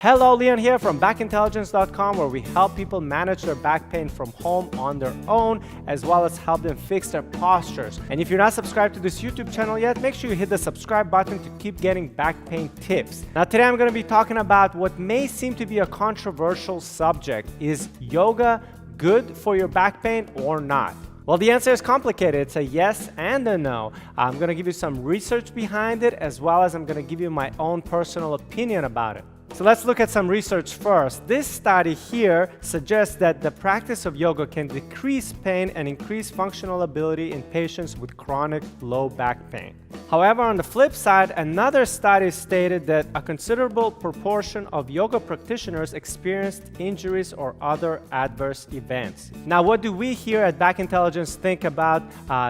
Hello, Leon here from backintelligence.com, where we help people manage their back pain from home on their own, as well as help them fix their postures. And if you're not subscribed to this YouTube channel yet, make sure you hit the subscribe button to keep getting back pain tips. Now today I'm going to be talking about what may seem to be a controversial subject. Is yoga good for your back pain or not? Well, the answer is complicated. It's a yes and a no. I'm going to give you some research behind it, as well as I'm going to give you my own personal opinion about it. So let's look at some research first. This study here suggests that the practice of yoga can decrease pain and increase functional ability in patients with chronic low back pain. However, on the flip side, another study stated that a considerable proportion of yoga practitioners experienced injuries or other adverse events. Now, what do we here at Back Intelligence think about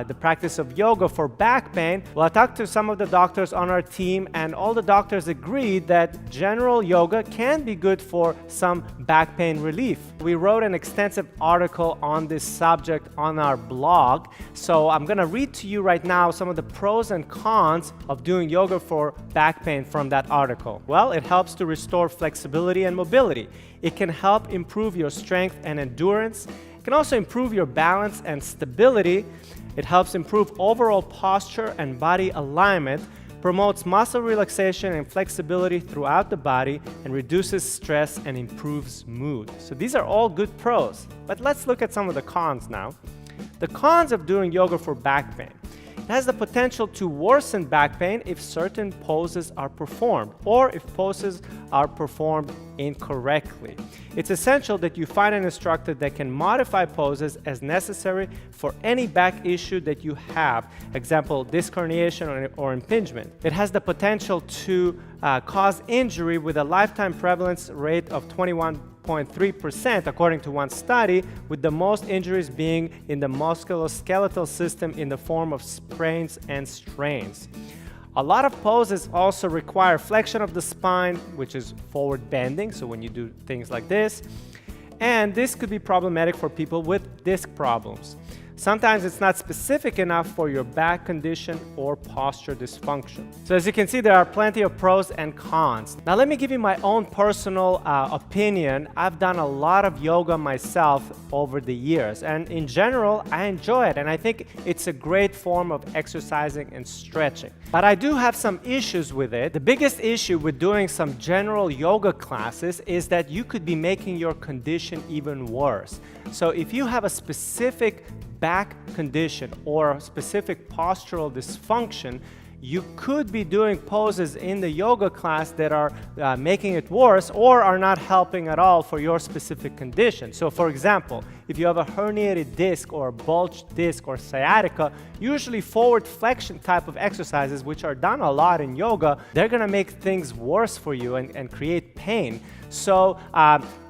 the practice of yoga for back pain? Well, I talked to some of the doctors on our team, and all the doctors agreed that general yoga can be good for some back pain relief. We wrote an extensive article on this subject on our blog, so I'm going to read to you right now some of the pros and cons of doing yoga for back pain from that article. Well, it helps to restore flexibility and mobility. It can help improve your strength and endurance. It can also improve your balance and stability. It helps improve overall posture and body alignment, promotes muscle relaxation and flexibility throughout the body, and reduces stress and improves mood. So these are all good pros. But let's look at some of the cons now. The cons of doing yoga for back pain. It has the potential to worsen back pain if certain poses are performed, or if poses are performed incorrectly. It's essential that you find an instructor that can modify poses as necessary for any back issue that you have, example, disc herniation or impingement. It has the potential to cause injury with a lifetime prevalence rate of 21.3%, according to one study, with the most injuries being in the musculoskeletal system in the form of sprains and strains. A lot of poses also require flexion of the spine, which is forward bending, so when you do things like this, and this could be problematic for people with disc problems. Sometimes it's not specific enough for your back condition or posture dysfunction. So as you can see, there are plenty of pros and cons. Now let me give you my own personal opinion. I've done a lot of yoga myself over the years, and in general, I enjoy it, and I think it's a great form of exercising and stretching. But I do have some issues with it. The biggest issue with doing some general yoga classes is that you could be making your condition even worse. So if you have a specific back condition or a specific postural dysfunction, you could be doing poses in the yoga class that are making it worse or are not helping at all for your specific condition. So for example, if you have a herniated disc or a bulged disc or sciatica, usually forward flexion type of exercises, which are done a lot in yoga, they're going to make things worse for you and create pain. So,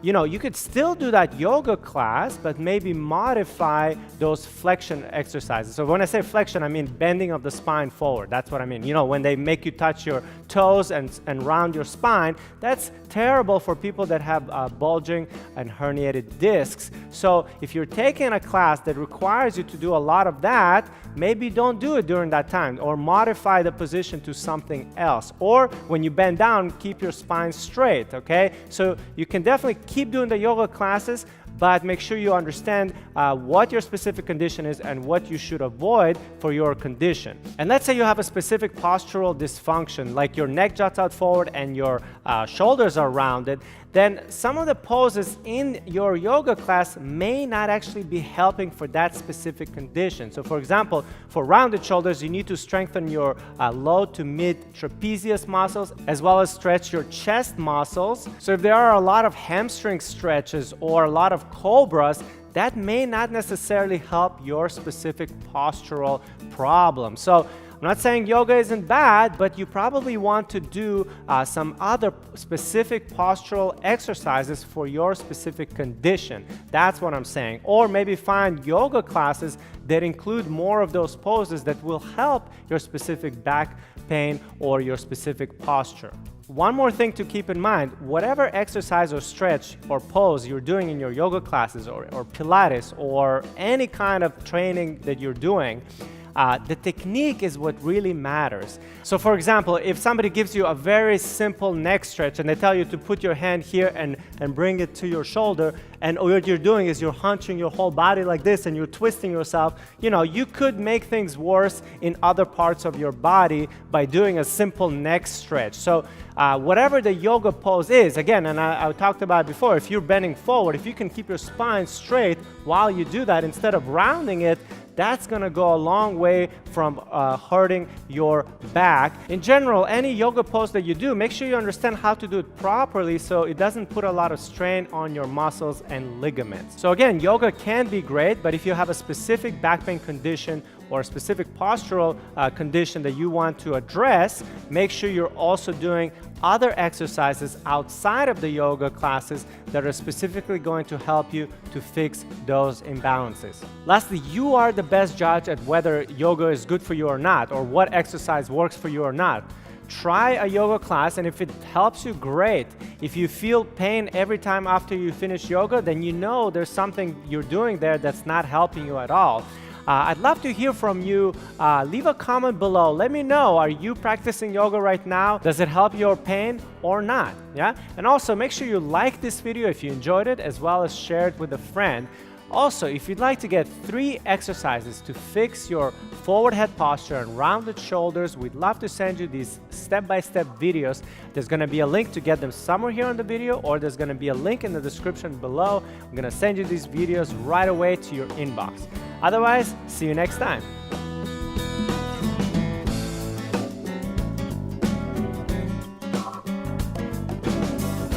you could still do that yoga class, but maybe modify those flexion exercises. So when I say flexion, I mean bending of the spine forward. That's what I mean. When they make you touch your toes and round your spine, that's terrible for people that have bulging and herniated discs. So if you're taking a class that requires you to do a lot of that, maybe don't do it during that time, or modify the position to something else. Or when you bend down, keep your spine straight, okay? So you can definitely keep doing the yoga classes, but make sure you understand what your specific condition is and what you should avoid for your condition. And let's say you have a specific postural dysfunction, like your neck juts out forward and your shoulders are rounded, then some of the poses in your yoga class may not actually be helping for that specific condition. So for example, for rounded shoulders, you need to strengthen your low to mid trapezius muscles, as well as stretch your chest muscles. So if there are a lot of hamstring stretches or a lot of cobras, that may not necessarily help your specific postural problem. So I'm not saying yoga isn't bad, but you probably want to do some other specific postural exercises for your specific condition. That's what I'm saying. Or maybe find yoga classes that include more of those poses that will help your specific back pain or your specific posture. One more thing to keep in mind, whatever exercise or stretch or pose you're doing in your yoga classes or Pilates or any kind of training that you're doing, The technique is what really matters. So for example, if somebody gives you a very simple neck stretch and they tell you to put your hand here and bring it to your shoulder, and what you're doing is you're hunching your whole body like this and you're twisting yourself, you could make things worse in other parts of your body by doing a simple neck stretch. So whatever the yoga pose is, again, and I talked about it before, if you're bending forward, if you can keep your spine straight while you do that instead of rounding it, that's going to go a long way from hurting your back. In general, any yoga pose that you do, make sure you understand how to do it properly so it doesn't put a lot of strain on your muscles and ligaments. So again, yoga can be great, but if you have a specific back pain condition or a specific postural condition that you want to address, make sure you're also doing other exercises outside of the yoga classes that are specifically going to help you to fix those imbalances. Lastly, you are the best judge at whether yoga is good for you or not, or what exercise works for you or not. Try a yoga class, and if it helps you, great. If you feel pain every time after you finish yoga, then you know there's something you're doing there that's not helping you at all. I'd love to hear from you. Leave a comment below. Let me know, are you practicing yoga right now? Does it help your pain or not? Yeah? And also make sure you like this video if you enjoyed it, as well as share it with a friend. Also, if you'd like to get 3 exercises to fix your forward head posture and rounded shoulders, we'd love to send you these step-by-step videos. There's going to be a link to get them somewhere here on the video, or there's going to be a link in the description below. I'm going to send you these videos right away to your inbox. Otherwise, see you next time.